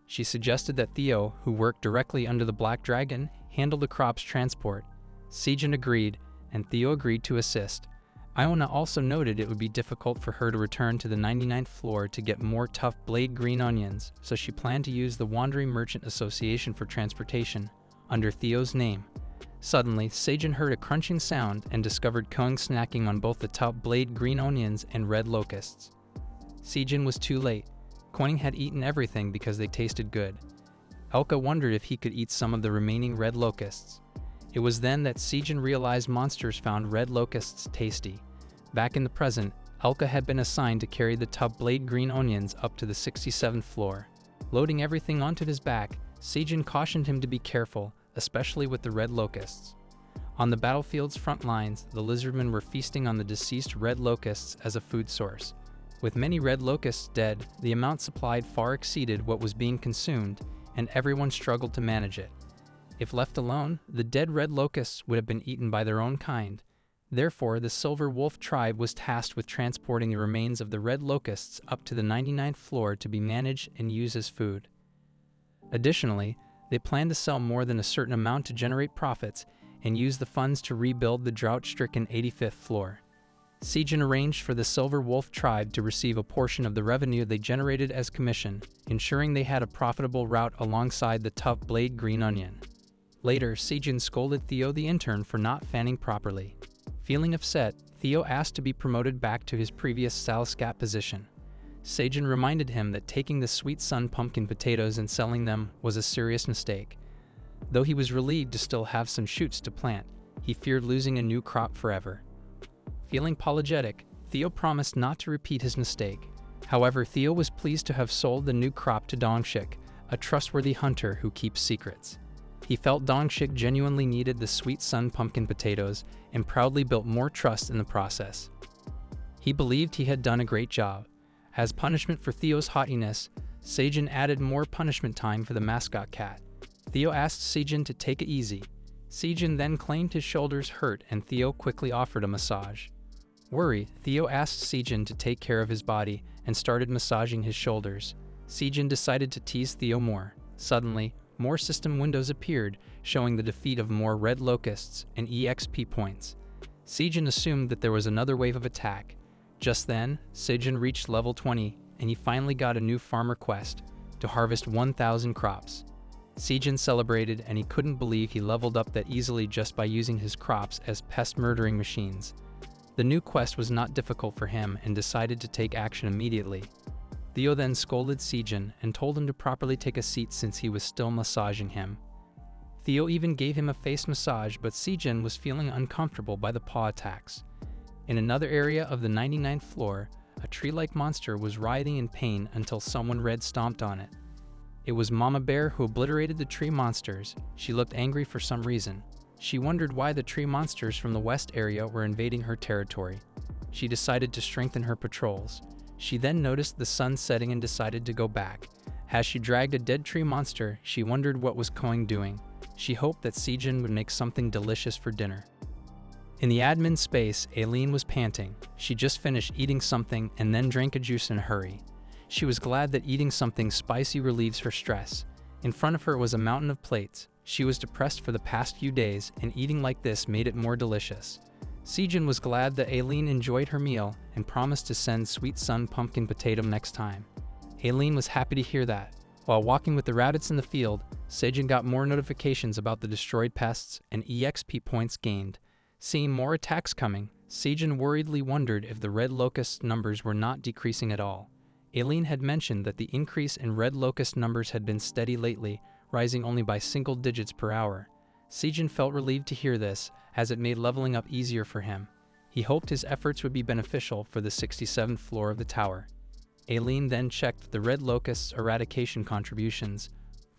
She suggested that Theo, who worked directly under the Black Dragon, handle the crop's transport. Sejun agreed, and Theo agreed to assist. Iona also noted it would be difficult for her to return to the 99th floor to get more tough blade green onions, so she planned to use the Wandering Merchant Association for transportation, under Theo's name. Suddenly, Sejun heard a crunching sound and discovered Kong snacking on both the top blade green onions and red locusts. Sejun was too late. Quang had eaten everything because they tasted good. Elka wondered if he could eat some of the remaining red locusts. It was then that Sejun realized monsters found red locusts tasty. Back in the present, Elka had been assigned to carry the top blade green onions up to the 67th floor. Loading everything onto his back, Sejun cautioned him to be careful, especially with the red locusts. On the battlefield's front lines, the lizardmen were feasting on the deceased red locusts as a food source. With many red locusts dead, the amount supplied far exceeded what was being consumed, and everyone struggled to manage it. If left alone, the dead red locusts would have been eaten by their own kind. Therefore, the Silver Wolf tribe was tasked with transporting the remains of the red locusts up to the 99th floor to be managed and used as food. Additionally, they planned to sell more than a certain amount to generate profits and use the funds to rebuild the drought-stricken 85th floor. Sejun arranged for the Silver Wolf tribe to receive a portion of the revenue they generated as commission, ensuring they had a profitable route alongside the tough blade green onion. Later, Sejun scolded Theo the intern for not fanning properly. Feeling upset, Theo asked to be promoted back to his previous salscat position. Sejun reminded him that taking the sweet sun pumpkin potatoes and selling them was a serious mistake. Though he was relieved to still have some shoots to plant, he feared losing a new crop forever. Feeling apologetic, Theo promised not to repeat his mistake. However, Theo was pleased to have sold the new crop to Dongshik, a trustworthy hunter who keeps secrets. He felt Dongshik genuinely needed the sweet sun pumpkin potatoes and proudly built more trust in the process. He believed he had done a great job. As punishment for Theo's haughtiness, Sejun added more punishment time for the mascot cat. Theo asked Sejun to take it easy. Sejun then claimed his shoulders hurt and Theo quickly offered a massage. Worried, Theo asked Sejun to take care of his body and started massaging his shoulders. Sejun decided to tease Theo more. Suddenly, more system windows appeared, showing the defeat of more red locusts and EXP points. Sejun assumed that there was another wave of attack. Just then, Sejun reached level 20, and he finally got a new farmer quest, to harvest 1,000 crops. Sejun celebrated, and he couldn't believe he leveled up that easily just by using his crops as pest-murdering machines. The new quest was not difficult for him and decided to take action immediately. Theo then scolded Sejun and told him to properly take a seat since he was still massaging him. Theo even gave him a face massage, but Sejun was feeling uncomfortable by the paw attacks. In another area of the 99th floor, a tree-like monster was writhing in pain until someone red stomped on it. It was Mama Bear who obliterated the tree monsters. She looked angry for some reason. She wondered why the tree monsters from the west area were invading her territory. She decided to strengthen her patrols. She then noticed the sun setting and decided to go back. As she dragged a dead tree monster, she wondered what was Koing doing. She hoped that Sejun would make something delicious for dinner. In the admin space, Aileen was panting. She just finished eating something and then drank a juice in a hurry. She was glad that eating something spicy relieves her stress. In front of her was a mountain of plates. She was depressed for the past few days, and eating like this made it more delicious. Sejun was glad that Aileen enjoyed her meal and promised to send sweet sun pumpkin potato next time. Aileen was happy to hear that. While walking with the rabbits in the field, Sejun got more notifications about the destroyed pests and EXP points gained. Seeing more attacks coming, Sejun worriedly wondered if the red locust numbers were not decreasing at all. Aileen had mentioned that the increase in red locust numbers had been steady lately, rising only by single digits per hour. Sejun felt relieved to hear this, as it made leveling up easier for him. He hoped his efforts would be beneficial for the 67th floor of the tower. Aileen then checked the red locust's eradication contributions,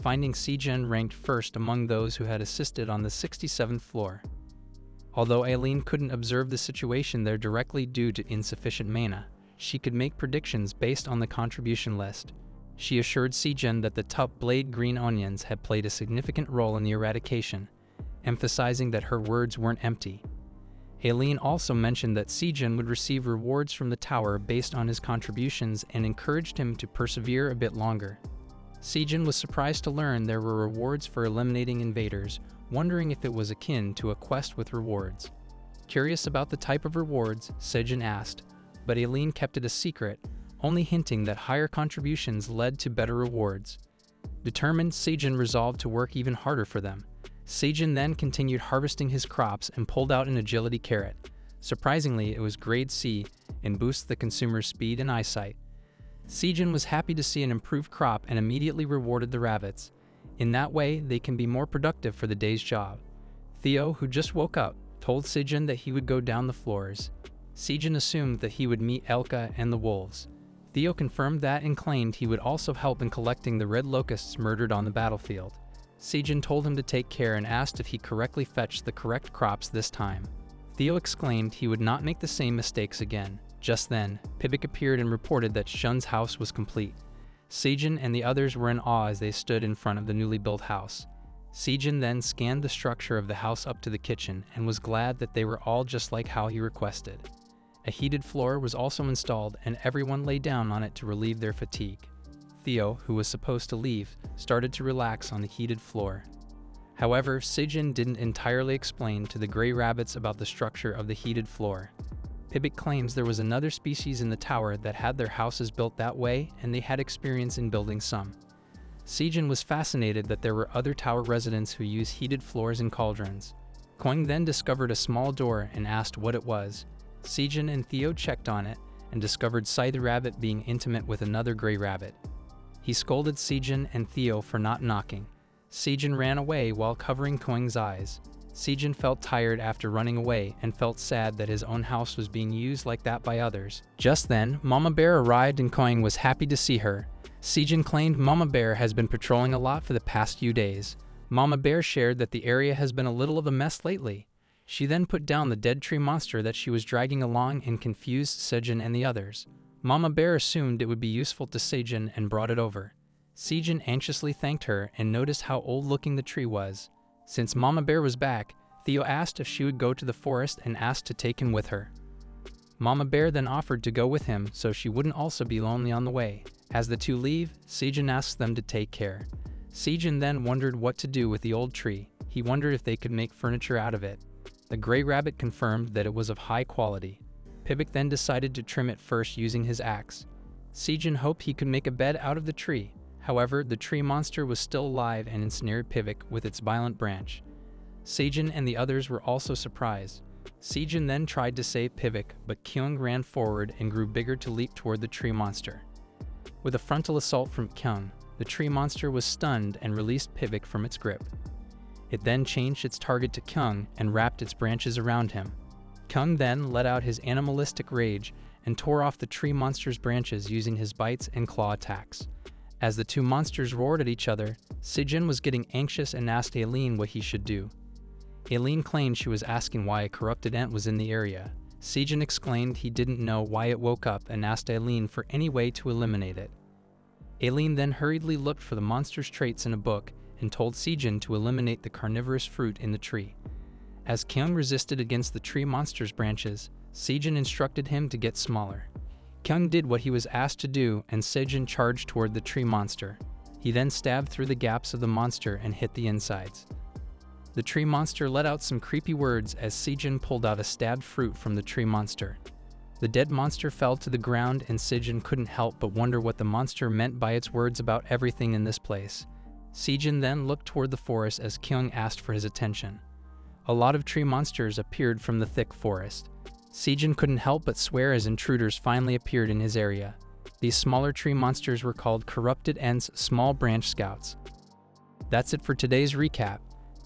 finding Sejun ranked first among those who had assisted on the 67th floor. Although Aileen couldn't observe the situation there directly due to insufficient mana, she could make predictions based on the contribution list. She assured Sejun that the tough blade green onions had played a significant role in the eradication, emphasizing that her words weren't empty. Aileen also mentioned that Sejun would receive rewards from the tower based on his contributions and encouraged him to persevere a bit longer. Sejun was surprised to learn there were rewards for eliminating invaders, wondering if it was akin to a quest with rewards. Curious about the type of rewards, Sejun asked, but Aileen kept it a secret, only hinting that higher contributions led to better rewards. Determined, Sejun resolved to work even harder for them. Sejun then continued harvesting his crops and pulled out an agility carrot. Surprisingly, it was grade C and boosts the consumer's speed and eyesight. Sejun was happy to see an improved crop and immediately rewarded the rabbits. In that way, they can be more productive for the day's job. Theo, who just woke up, told Sejun that he would go down the floors. Sejun assumed that he would meet Elka and the wolves. Theo confirmed that and claimed he would also help in collecting the red locusts murdered on the battlefield. Sejun told him to take care and asked if he correctly fetched the correct crops this time. Theo exclaimed he would not make the same mistakes again. Just then, Pibik appeared and reported that Shun's house was complete. Sejun and the others were in awe as they stood in front of the newly built house. Sejun then scanned the structure of the house up to the kitchen and was glad that they were all just like how he requested. A heated floor was also installed and everyone lay down on it to relieve their fatigue. Theo, who was supposed to leave, started to relax on the heated floor. However, Sejun didn't entirely explain to the gray rabbits about the structure of the heated floor. Pibik claims there was another species in the tower that had their houses built that way and they had experience in building some. Sejun was fascinated that there were other tower residents who use heated floors and cauldrons. Koing then discovered a small door and asked what it was. Sejun and Theo checked on it and discovered Sai the rabbit being intimate with another gray rabbit. He scolded Sejun and Theo for not knocking. Sejun ran away while covering Koing's eyes. Sejun felt tired after running away and felt sad that his own house was being used like that by others. Just then, Mama Bear arrived and Koing was happy to see her. Sejun claimed Mama Bear has been patrolling a lot for the past few days. Mama Bear shared that the area has been a little of a mess lately. She then put down the dead tree monster that she was dragging along and confused Sejun and the others. Mama Bear assumed it would be useful to Sejun and brought it over. Sejun anxiously thanked her and noticed how old-looking the tree was. Since Mama Bear was back, Theo asked if she would go to the forest and asked to take him with her. Mama Bear then offered to go with him so she wouldn't also be lonely on the way. As the two leave, Sejun asks them to take care. Sejun then wondered what to do with the old tree. He wondered if they could make furniture out of it. The gray rabbit confirmed that it was of high quality. Pibik then decided to trim it first using his axe. Sejun hoped he could make a bed out of the tree. However, the tree monster was still alive and ensnared Pibik with its violent branch. Sejun and the others were also surprised. Sejun then tried to save Pibik, but Kyung ran forward and grew bigger to leap toward the tree monster. With a frontal assault from Kyung, the tree monster was stunned and released Pibik from its grip. It then changed its target to Kyung and wrapped its branches around him. Kyung then let out his animalistic rage and tore off the tree monster's branches using his bites and claw attacks. As the two monsters roared at each other, Sejun was getting anxious and asked Aileen what he should do. Aileen claimed she was asking why a corrupted ant was in the area. Sejun explained he didn't know why it woke up and asked Aileen for any way to eliminate it. Aileen then hurriedly looked for the monster's traits in a book and told Sejun to eliminate the carnivorous fruit in the tree. As Kyung resisted against the tree monster's branches, Sejun instructed him to get smaller. Kyung did what he was asked to do and Sejun charged toward the tree monster. He then stabbed through the gaps of the monster and hit the insides. The tree monster let out some creepy words as Sejun pulled out a stabbed fruit from the tree monster. The dead monster fell to the ground and Sejun couldn't help but wonder what the monster meant by its words about everything in this place. Sejun then looked toward the forest as Kyung asked for his attention. A lot of tree monsters appeared from the thick forest. Sejun couldn't help but swear as intruders finally appeared in his area. These smaller tree monsters were called Corrupted Ents Small Branch Scouts. That's it for today's recap.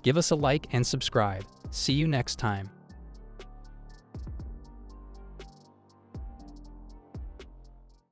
Give us a like and subscribe. See you next time.